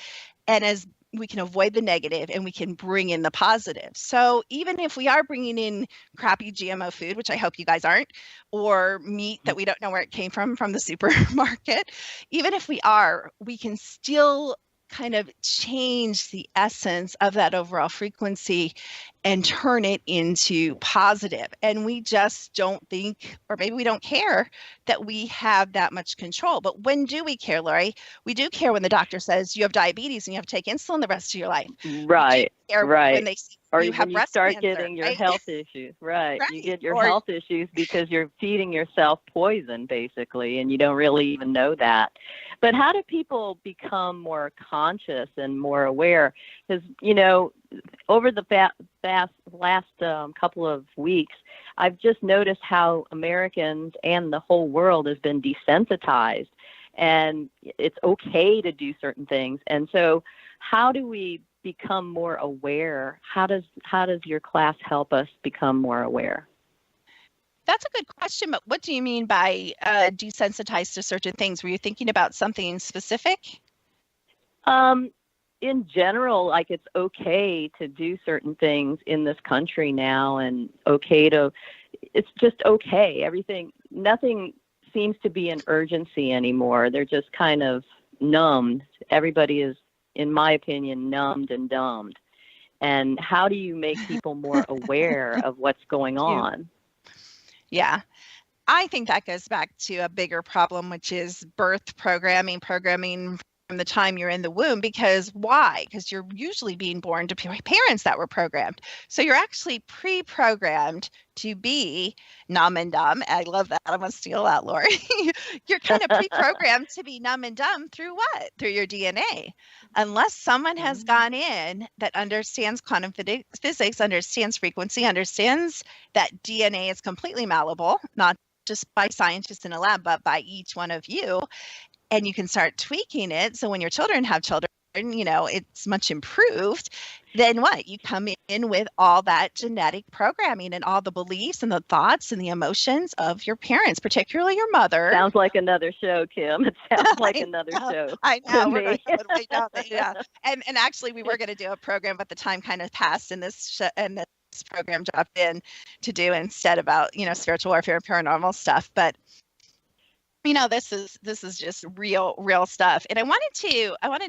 And as we can avoid the negative and we can bring in the positive. So even if we are bringing in crappy GMO food, which I hope you guys aren't, or meat that we don't know where it came from the supermarket, even if we are, we can still kind of change the essence of that overall frequency and turn it into positive. And we just don't think, or maybe we don't care, that we have that much control. But when do we care, Lori? We do care when the doctor says you have diabetes and you have to take insulin the rest of your life. Right. Right. When they or you have when you breast start cancer, getting your right? health issues, right. Right. You get your Or- health issues because you're feeding yourself poison, basically, and you don't really even know that. But how do people become more conscious and more aware? Because, over the last couple of weeks, I've just noticed how Americans and the whole world has been desensitized, and it's okay to do certain things. And so how do we become more aware? How does your class help us become more aware? That's a good question, but what do you mean by desensitized to certain things? Were you thinking about something specific? In general, like it's okay to do certain things in this country now, and it's just okay. Nothing seems to be an urgency anymore. They're just kind of numbed. Everybody is, in my opinion, numbed and dumbed. And how do you make people more aware of what's going on? Yeah. I think that goes back to a bigger problem, which is birth programming from the time you're in the womb. Because why? Because you're usually being born to parents that were programmed. So you're actually pre-programmed to be numb and dumb. I love that. I'm going to steal that, Lori. You're kind of pre-programmed to be numb and dumb through what? Through your DNA. Unless someone has gone in that understands quantum physics, understands frequency, understands that DNA is completely malleable, not just by scientists in a lab, but by each one of you. And you can start tweaking it. So when your children have children, it's much improved. Then what? You come in with all that genetic programming and all the beliefs and the thoughts and the emotions of your parents, particularly your mother. Sounds like another show, Kim. It sounds like another show. I know. to We're me. going way down there, yeah. And actually, we were going to do a program, but the time kind of passed, and this program dropped in to do instead about spiritual warfare and paranormal stuff. But this is just real stuff. And I wanted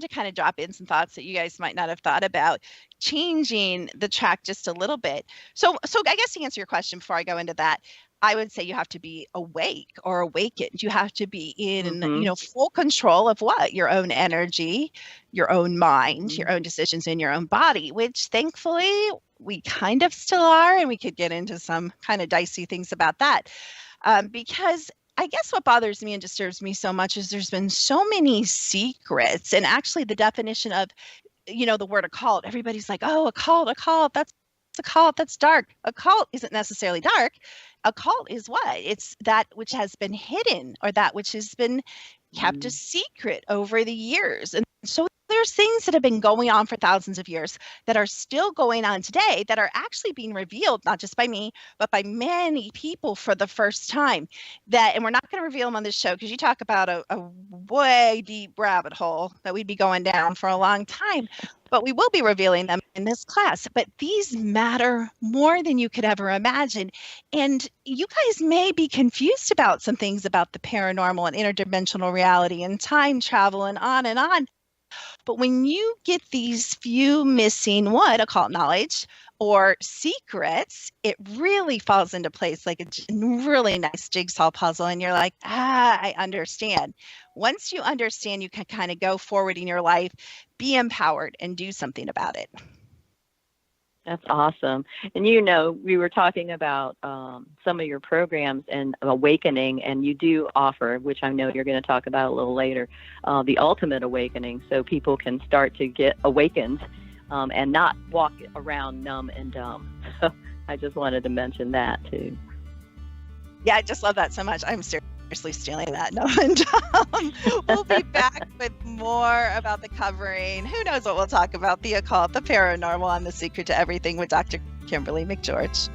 to kind of drop in some thoughts that you guys might not have thought about, changing the track just a little bit. So I guess to answer your question before I go into that, I would say you have to be awake or awakened. You have to be in, full control of what? Your own energy, your own mind, your own decisions in your own body, which thankfully we kind of still are. And we could get into some kind of dicey things about that. Because I guess what bothers me and disturbs me so much is there's been so many secrets, and actually the definition of, the word occult, everybody's like, oh, occult, that's a cult, that's dark. A cult isn't necessarily dark. A cult is what? It's that which has been hidden, or that which has been kept a secret over the years. And so there's things that have been going on for thousands of years that are still going on today that are actually being revealed, not just by me, but by many people for the first time. And we're not going to reveal them on this show because you talk about a way deep rabbit hole that we'd be going down for a long time. But we will be revealing them in this class. But these matter more than you could ever imagine. And you guys may be confused about some things about the paranormal and interdimensional reality and time travel and on and on. But when you get these few missing occult knowledge or secrets, it really falls into place like a really nice jigsaw puzzle. And you're like, I understand. Once you understand, you can kind of go forward in your life, be empowered, and do something about it. That's awesome. And we were talking about some of your programs and awakening, and you do offer, which I know you're going to talk about a little later, the ultimate awakening, so people can start to get awakened and not walk around numb and dumb. So I just wanted to mention that too. Yeah, I just love that so much. I'm seriously stealing that. No, and we'll be back with more about the covering. Who knows what we'll talk about? The occult, the paranormal, and the secret to everything with Dr. Kimberly McGeorge.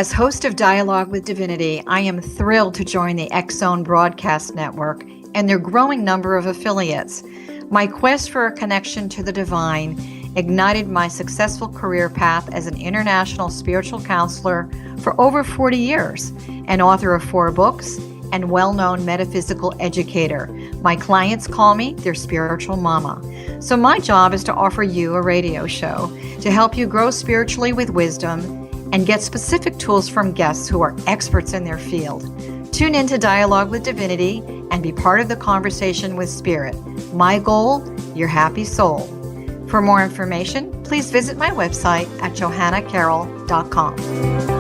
As host of Dialogue with Divinity, I am thrilled to join the X-Zone Broadcast Network and their growing number of affiliates. My quest for a connection to the divine ignited my successful career path as an international spiritual counselor for over 40 years, an author of 4 books, and well-known metaphysical educator. My clients call me their spiritual mama. So my job is to offer you a radio show to help you grow spiritually with wisdom and get specific tools from guests who are experts in their field. Tune in to Dialogue with Divinity and be part of the conversation with Spirit. My goal, your happy soul. For more information, please visit my website at johannacarroll.com.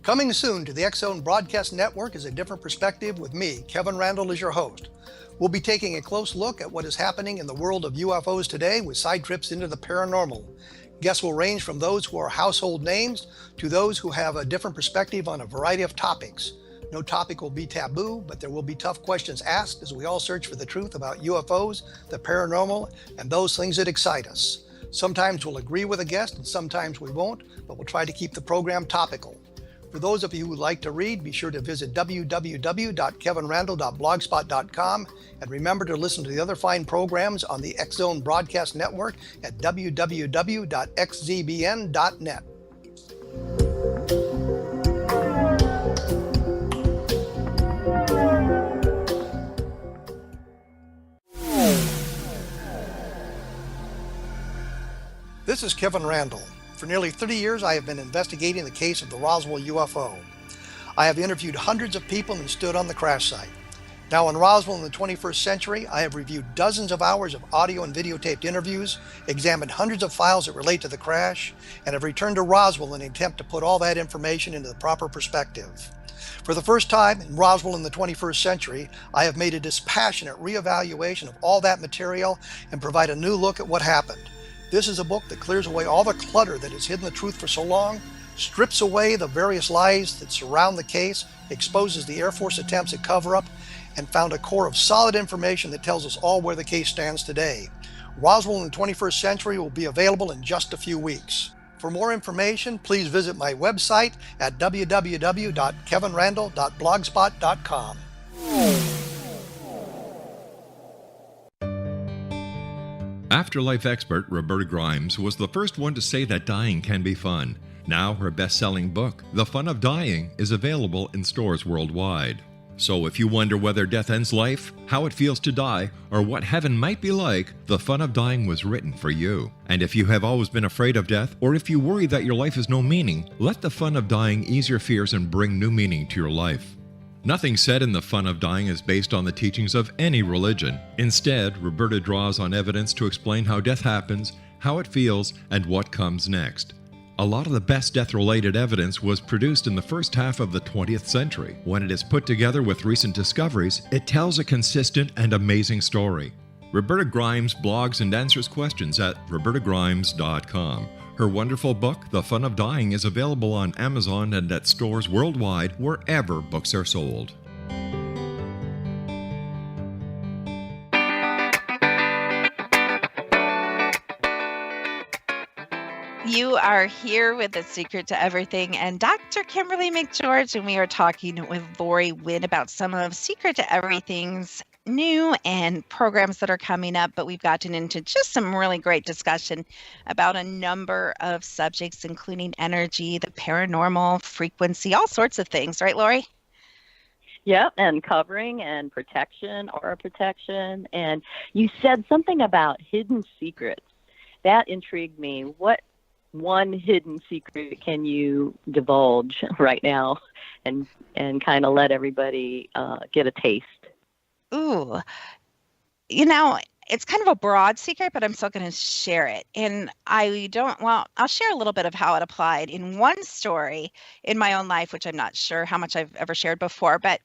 Coming soon to the X-Zone Broadcast Network is A Different Perspective with me, Kevin Randall, as your host. We'll be taking a close look at what is happening in the world of UFOs today with side trips into the paranormal. Guests will range from those who are household names to those who have a different perspective on a variety of topics. No topic will be taboo, but there will be tough questions asked as we all search for the truth about UFOs, the paranormal, and those things that excite us. Sometimes we'll agree with a guest and sometimes we won't, but we'll try to keep the program topical. For those of you who like to read, be sure to visit www.kevinrandall.blogspot.com and remember to listen to the other fine programs on the X-Zone Broadcast Network at www.xzbn.net. This is Kevin Randall. For nearly 30 years, I have been investigating the case of the Roswell UFO. I have interviewed hundreds of people and stood on the crash site. Now in Roswell in the 21st century, I have reviewed dozens of hours of audio and videotaped interviews, examined hundreds of files that relate to the crash, and have returned to Roswell in an attempt to put all that information into the proper perspective. For the first time in Roswell in the 21st century, I have made a dispassionate reevaluation of all that material and provide a new look at what happened. This is a book that clears away all the clutter that has hidden the truth for so long, strips away the various lies that surround the case, exposes the Air Force attempts at cover-up, and found a core of solid information that tells us all where the case stands today. Roswell in the 21st century will be available in just a few weeks. For more information, please visit my website at www.kevinrandall.blogspot.com. Afterlife expert Roberta Grimes was the first one to say that dying can be fun. Now her best-selling book, The Fun of Dying, is available in stores worldwide. So if you wonder whether death ends life, how it feels to die, or what heaven might be like, The Fun of Dying was written for you. And if you have always been afraid of death, or if you worry that your life has no meaning, let The Fun of Dying ease your fears and bring new meaning to your life. Nothing said in The Fun of Dying is based on the teachings of any religion. Instead, Roberta draws on evidence to explain how death happens, how it feels, and what comes next. A lot of the best death-related evidence was produced in the first half of the 20th century. When it is put together with recent discoveries, it tells a consistent and amazing story. Roberta Grimes blogs and answers questions at robertagrimes.com. Her wonderful book, The Fun of Dying, is available on Amazon and at stores worldwide wherever books are sold. You are here with The Secret to Everything and Dr. Kimberly McGeorge, and we are talking with Lori Wynn about some of Secret to Everything's new and programs that are coming up, but we've gotten into just some really great discussion about a number of subjects, including energy, the paranormal, frequency, all sorts of things. Right, Lori? Yep, and covering and protection, aura protection. And you said something about hidden secrets. That intrigued me. What one hidden secret can you divulge right now and kind of let everybody get a taste? Ooh, it's kind of a broad secret, but I'm still going to share it. And I'll share a little bit of how it applied in one story in my own life, which I'm not sure how much I've ever shared before, but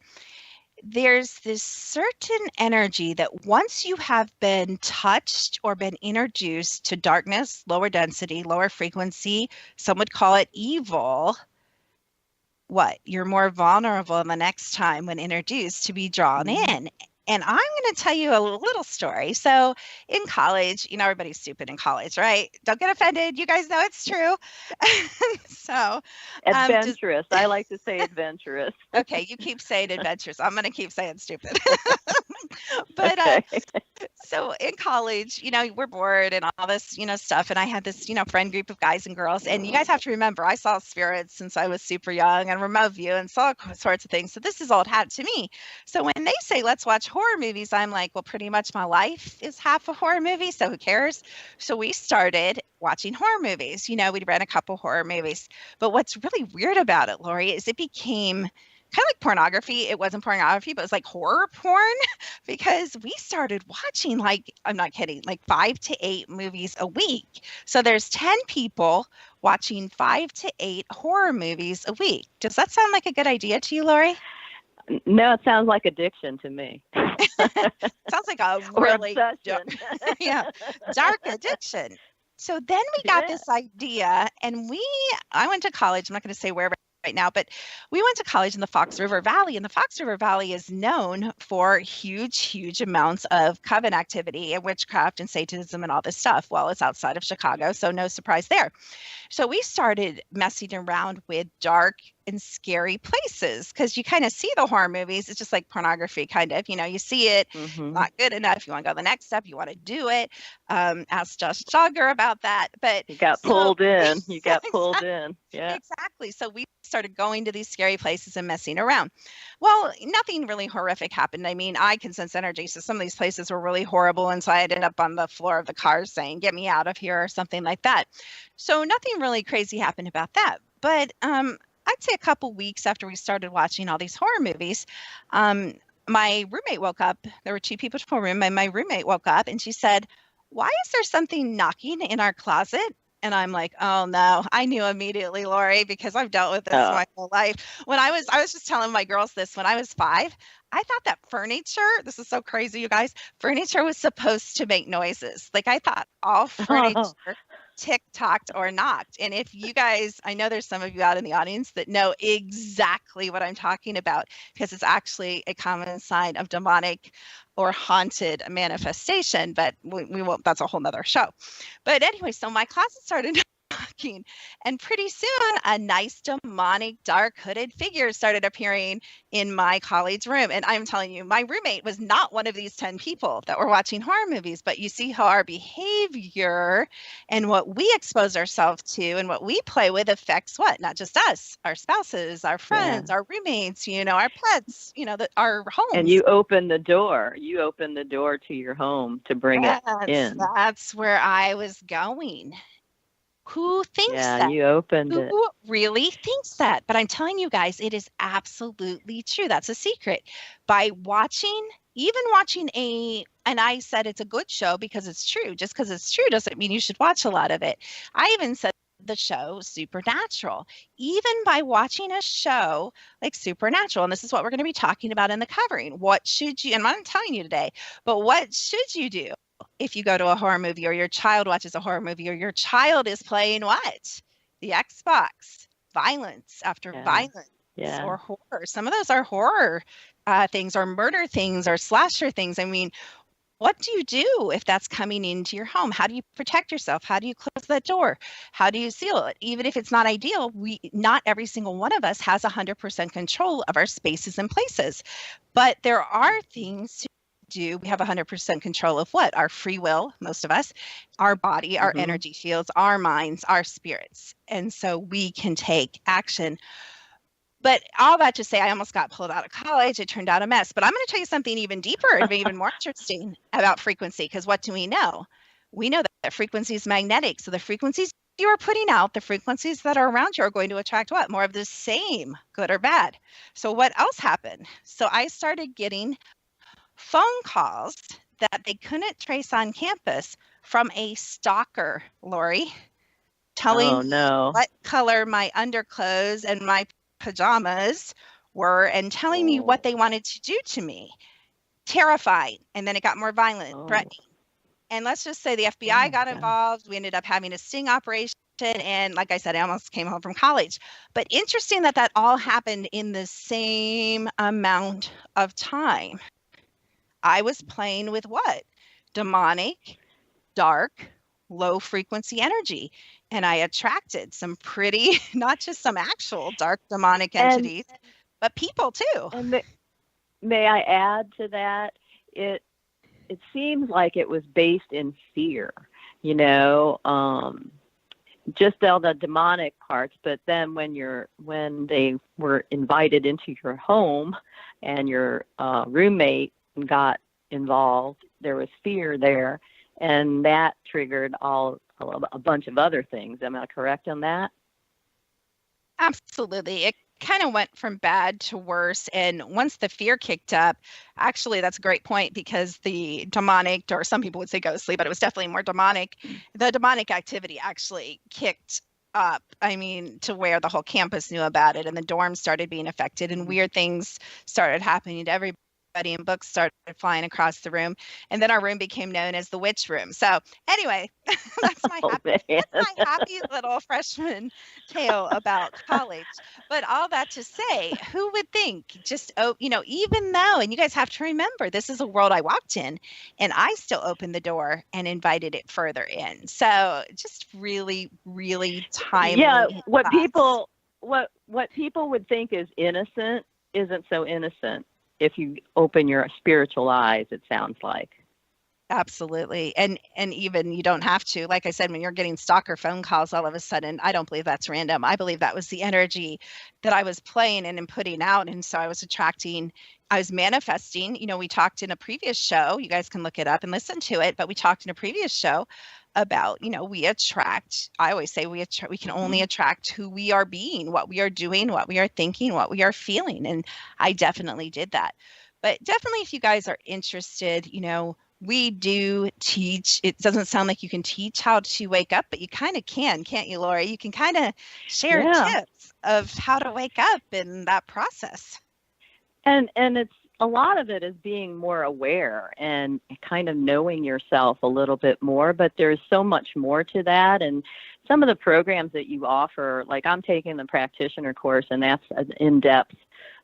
there's this certain energy that once you have been touched or been introduced to darkness, lower density, lower frequency, some would call it evil, you're more vulnerable the next time when introduced to be drawn in. And I'm going to tell you a little story. So in college, everybody's stupid in college, right? Don't get offended. You guys know it's true. So adventurous. I like to say adventurous. Okay, you keep saying adventurous. I'm going to keep saying stupid. But okay. So in college, we're bored and all this, stuff. And I had this, friend group of guys and girls. And you guys have to remember, I saw spirits since I was super young and remote view and saw sorts of things. So this is old hat to me. So when they say, let's watch horror movies, I'm like, well, pretty much my life is half a horror movie. So who cares? So we started watching horror movies. We'd rent a couple horror movies. But what's really weird about it, Lori, is it became kind of like pornography. It wasn't pornography, but it was like horror porn because we started watching, I'm not kidding, 5 to 8 movies a week. So there's 10 people watching 5 to 8 horror movies a week. Does that sound like a good idea to you, Lori? No, it sounds like addiction to me. Sounds like a really dark addiction. So then we got this idea, and I went to college. I'm not going to say where right now, but we went to college in the Fox River Valley, and the Fox River Valley is known for huge amounts of coven activity and witchcraft and Satanism and all this stuff. Well, it's outside of Chicago, so no surprise there. So we started messing around with dark and scary places because you kind of see the horror movies. It's just like pornography, kind of. You see it, not good enough. You want to go the next step. You want to do it. Ask Josh Jogger about that. But you got pulled in. You got pulled in. Yeah, exactly. So we started going to these scary places and messing around. Well, nothing really horrific happened. I mean, I can sense energy. So some of these places were really horrible. And so I ended up on the floor of the car saying, get me out of here or something like that. So nothing really crazy happened about that. But I'd say a couple weeks after we started watching all these horror movies, my roommate woke up. There were 2 people in the room, and my roommate woke up and she said, why is there something knocking in our closet? And I'm like, oh no, I knew immediately, Lori, because I've dealt with this my whole life. When I was just telling my girls this, when I was 5, I thought that furniture, this is so crazy, you guys, furniture was supposed to make noises. I thought all furniture tick-tocked or knocked. And if you guys, I know there's some of you out in the audience that know exactly what I'm talking about, because it's actually a common sign of demonic or haunted manifestation, but we won't, that's a whole nother show. But anyway, so my closet started knocking, and pretty soon a nice demonic dark hooded figure started appearing in my colleague's room. And I'm telling you, my roommate was not one of these 10 people that were watching horror movies, but you see how our behavior and what we expose ourselves to and what we play with affects what? Not just us, our spouses, our friends, our roommates, our pets, our homes. And you open the door. You open the door to your home to bring it in. That's where I was going. Who thinks that? Yeah, you opened it. Who really thinks that? But I'm telling you guys, it is absolutely true. That's a secret. By watching and I said it's a good show because it's true. Just because it's true doesn't mean you should watch a lot of it. I even said the show Supernatural. Even by watching a show like Supernatural, and this is what we're going to be talking about in the covering. What should you, and I'm not telling you today, but what should you do if you go to a horror movie or your child watches a horror movie or your child is playing what? The Xbox. Violence after violence or horror. Some of those are horror things or murder things or slasher things. I mean, what do you do if that's coming into your home? How do you protect yourself? How do you close that door? How do you seal it? Even if it's not ideal, not every single one of us has 100% control of our spaces and places. But there are things to do. We have 100% control of what? Our free will, most of us, our body, our energy fields, our minds, our spirits. And so we can take action. But all that to say, I almost got pulled out of college. It turned out a mess. But I'm going to tell you something even deeper and even more interesting about frequency, because what do we know? We know that frequency is magnetic. So the frequencies you are putting out, the frequencies that are around you are going to attract what? More of the same, good or bad. So what else happened? So I started getting phone calls that they couldn't trace on campus from a stalker, Lori, telling me what color my underclothes and my pajamas were and telling me what they wanted to do to me. Terrified. And then it got more violent, threatening. And let's just say the FBI got involved. We ended up having a sting operation. And like I said, I almost came home from college. But interesting that all happened in the same amount of time. I was playing with what? Demonic, dark, low frequency energy. And I attracted some pretty, not just some actual dark demonic entities, but people too. And may I add to that? It seems like it was based in fear, just all the demonic parts. But then when they were invited into your home and your roommate got involved, there was fear there, and that triggered a bunch of other things. Am I correct on that? Absolutely. It kind of went from bad to worse. And once the fear kicked up, actually, that's a great point, because the demonic, or some people would say ghostly, but it was definitely more demonic. The demonic activity actually kicked up, to where the whole campus knew about it, and the dorms started being affected, and weird things started happening to everybody, and books started flying across the room. And then our room became known as the witch room. So anyway, that's my happy little freshman tale about college. But all that to say, who would think, even though, and you guys have to remember, this is a world I walked in, and I still opened the door and invited it further in. So just really, really timely. Yeah, what people would think is innocent isn't so innocent if you open your spiritual eyes, it sounds like. Absolutely. And even you don't have to. Like I said, when you're getting stalker phone calls all of a sudden, I don't believe that's random. I believe that was the energy that I was playing in and putting out. And so I was manifesting. We talked in a previous show. You guys can look it up and listen to it. But we talked in a previous show about, we attract. I always say we can only attract who we are being, what we are doing, what we are thinking, what we are feeling. And I definitely did that. But definitely, if you guys are interested, we do teach. It doesn't sound like you can teach how to wake up, but you kind of can, can't you, Lori? You can kind of share tips of how to wake up in that process. And it's a lot of it is being more aware and kind of knowing yourself a little bit more, but there's so much more to that. And some of the programs that you offer, like I'm taking the practitioner course, and that's an in-depth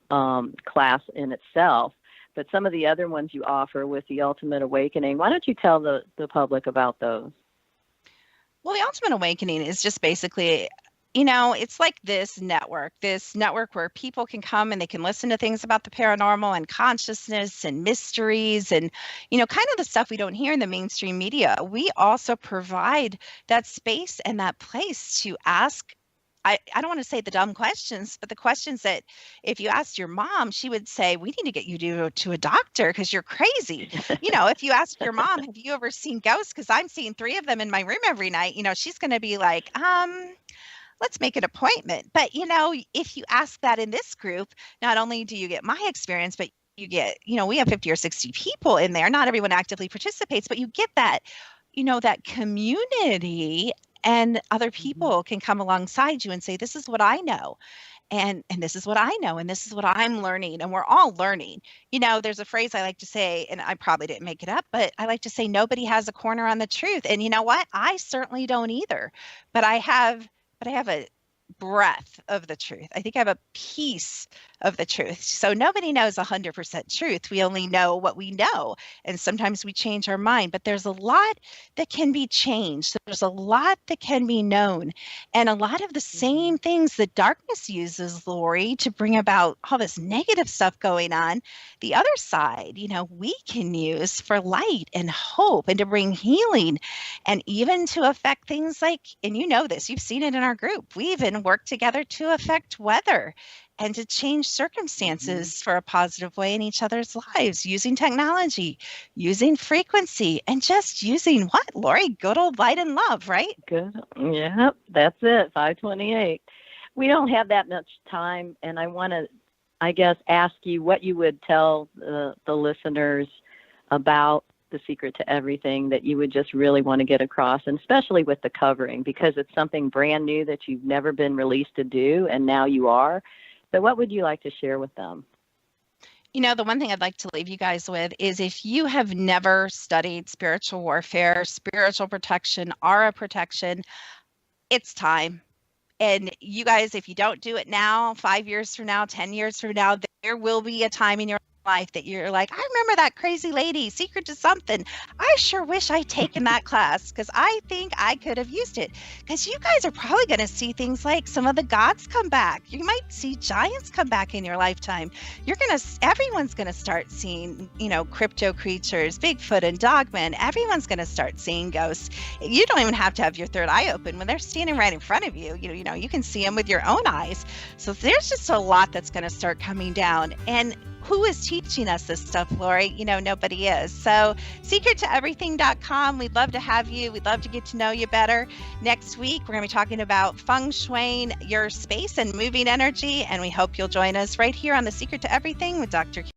class in itself. But some of the other ones you offer with the Ultimate Awakening, why don't you tell the public about those? Well, the Ultimate Awakening is just basically, it's like this network where people can come and they can listen to things about the paranormal and consciousness and mysteries and, kind of the stuff we don't hear in the mainstream media. We also provide that space and that place to ask, I don't want to say the dumb questions, but the questions that if you asked your mom, she would say, we need to get you to a doctor because you're crazy. If you ask your mom, have you ever seen ghosts? Because I'm seeing 3 of them in my room every night. She's going to be like, let's make an appointment. But, if you ask that in this group, not only do you get my experience, but you get, we have 50 or 60 people in there. Not everyone actively participates, but you get that, that community. And other people can come alongside you and say, this is what I know. And this is what I know. And this is what I'm learning. And we're all learning. There's a phrase I like to say, and I probably didn't make it up, but I like to say nobody has a corner on the truth. And you know what? I certainly don't either. But I have a breath of the truth. I think I have a piece of the truth. So nobody knows 100% truth. We only know what we know. And sometimes we change our mind, but there's a lot that can be changed. There's a lot that can be known. And a lot of the same things that darkness uses, Lori, to bring about all this negative stuff going on, the other side, we can use for light and hope and to bring healing and even to affect things like, and this, you've seen it in our group. We even work together to affect weather and to change circumstances for a positive way in each other's lives, using technology, using frequency, and just using what, Lori? Good old light and love, right? Good. Yep, that's it, 528. We don't have that much time, and I want to, ask you what you would tell the listeners about the secret to everything that you would just really want to get across, and especially with the covering, because it's something brand new that you've never been released to do, and now you are. So what would you like to share with them? You know, the one thing I'd like to leave you guys with is if you have never studied spiritual warfare, spiritual protection, aura protection, it's time. And you guys, if you don't do it now, 5 years from now, 10 years from now, there will be a time in your life that you're like, I remember that crazy lady, secret to something. I sure wish I'd taken that class because I think I could have used it. Because you guys are probably going to see things like some of the gods come back. You might see giants come back in your lifetime. Everyone's going to start seeing, crypto creatures, Bigfoot and Dogman. Everyone's going to start seeing ghosts. You don't even have to have your third eye open. When they're standing right in front of you, you can see them with your own eyes. So there's just a lot that's going to start coming down. And who is teaching us this stuff, Lori? Nobody is. So secrettoeverything.com. We'd love to have you. We'd love to get to know you better. Next week, we're going to be talking about feng shuiing your space and moving energy. And we hope you'll join us right here on The Secret to Everything with Dr.